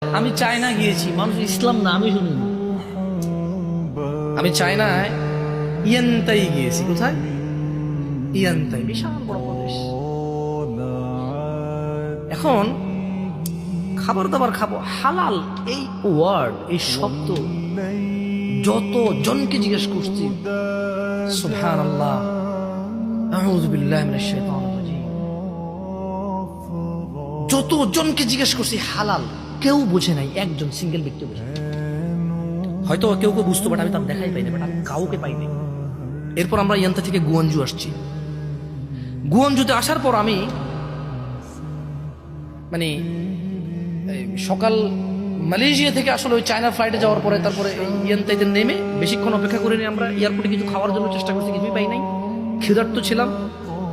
আমি চায়না গিয়েছি, মানুষ ইসলাম না আমি শুনি। আমি চায়নায় ইয়ান্তাই গিয়েছি। কোথায়? ইয়ান্তাই, বিশাল বড় প্রদেশ। এখন খাবার দাবার খাবো, হালাল এই ওয়ার্ড, এই শব্দ যত জনকে জিজ্ঞেস করছি, সুবহানাল্লাহ, আউযু বিল্লাহি মিনাশ শাইতানির রাজিম, যত জনকে জিজ্ঞেস করছি হালাল, কেউ বুঝে নাই, একজন সিঙ্গেল ব্যক্তি বুঝে নাই। হয়তো কেউ কেউ বুঝতো, বাট আমি তার দেখাই পাই না, বাট আমি কাউকে পাই নাই। এরপর আমরা ইয়ান্তা থেকে গুয়াঞ্জু আসছি। গুয়াঞ্জুতে আসার পর আমি মানে সকাল মালয়েশিয়া থেকে আসলে ওই চায়না ফ্লাইটে যাওয়ার পরে তারপরে ইয়ান্তাইতে নেমে বেশিক্ষণ অপেক্ষা করিনি। আমরা এয়ারপোর্টে কিছু খাওয়ার জন্য চেষ্টা করছি, কিছুই পাই নাই, ক্ষুধার্ত ছিলাম।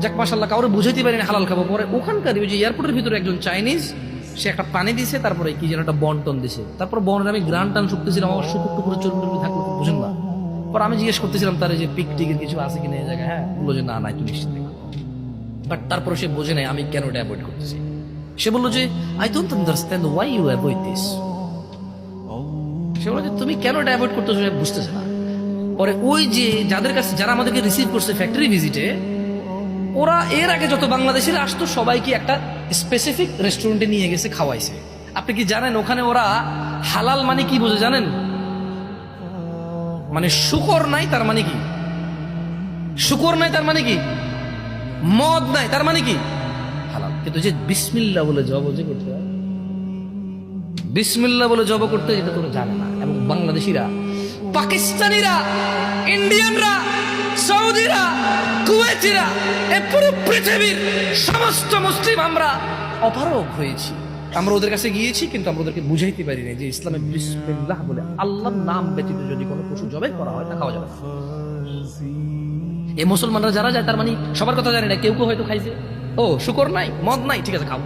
যাক মাশাআল্লাহ, কাউরে বুঝাইতে পারিনি হালাল খাবো। পরে ওখানকার ওই যে এয়ারপোর্টের ভিতরে একজন চাইনিজ, সে একটা পানি দিছে, তারপরে কি যেন একটা বন্টন দিছে। তারপর বনের আমি গ্রান টান শুকতেছিলাম, আমার শুকুর টুকুরে চর্বি থাকলো, বুঝেন না। পর আমি জিজ্ঞেস করতেছিলাম তার যে পিক টিকের কিছু আছে কিনা এই জায়গায়। হ্যাঁ, বললো যে না নাই, তুমি নিশ্চিত। বাট তারপরে সে বোঝে নাই আমি কেন এটা অ্যাভয়েড করতেছি। সে বললো যে I don't understand why you avoid this. সে বললো যে তুমি কেন এটা অ্যাভয়েড করতেছো, বুঝতেছে না। পরে ওই যে যাদের কাছে, যারা আমাদেরকে রিসিভ করছে ফ্যাক্টরি ভিজিটে, ওরা এর আগে যত বাংলাদেশিরা আসতো সবাইকে একটা স্পেসিফিক রেস্টুরেন্টে নিয়ে গেছে, খাওয়াইছে। আপনি কি জানেন ওখানে ওরা হালাল মানে কি বোঝে জানেন? মানে শুকর নাই তার মানে কি? শুকর নাই তার মানে কি? মদ নাই তার মানে কি? হালাল। কিন্তু যে বিসমিল্লাহ বলে জব যে করতে হয়, বিসমিল্লাহ বলে জব করতে, এটা তোরা জানে না। এবং বাংলাদেশিরা, পাকিস্তানিরা, ইন্ডিয়ানরা, সৌদিরা, কুয়েতিরা, এই পুরো পৃথিবীর সমস্ত মুসলিম আমরা অপারগ হয়েছি। আমরা ওদের কাছে গিয়েছি, কিন্তু আমরা ওদেরকে বুঝাইতে পারি না যে ইসলামে বিসমিল্লাহ বলে আল্লাহর নাম ব্যতীত যদি কোনো পশু জবাই করা হয় তা খাওয়া যাবে না। এই মুসলমানরা যারা যায় তার মানে সবার কথা জানে না, কেউ কেউ হয়তো খাইছে, ও শুকর নাই, মদ নাই, ঠিক আছে খাও।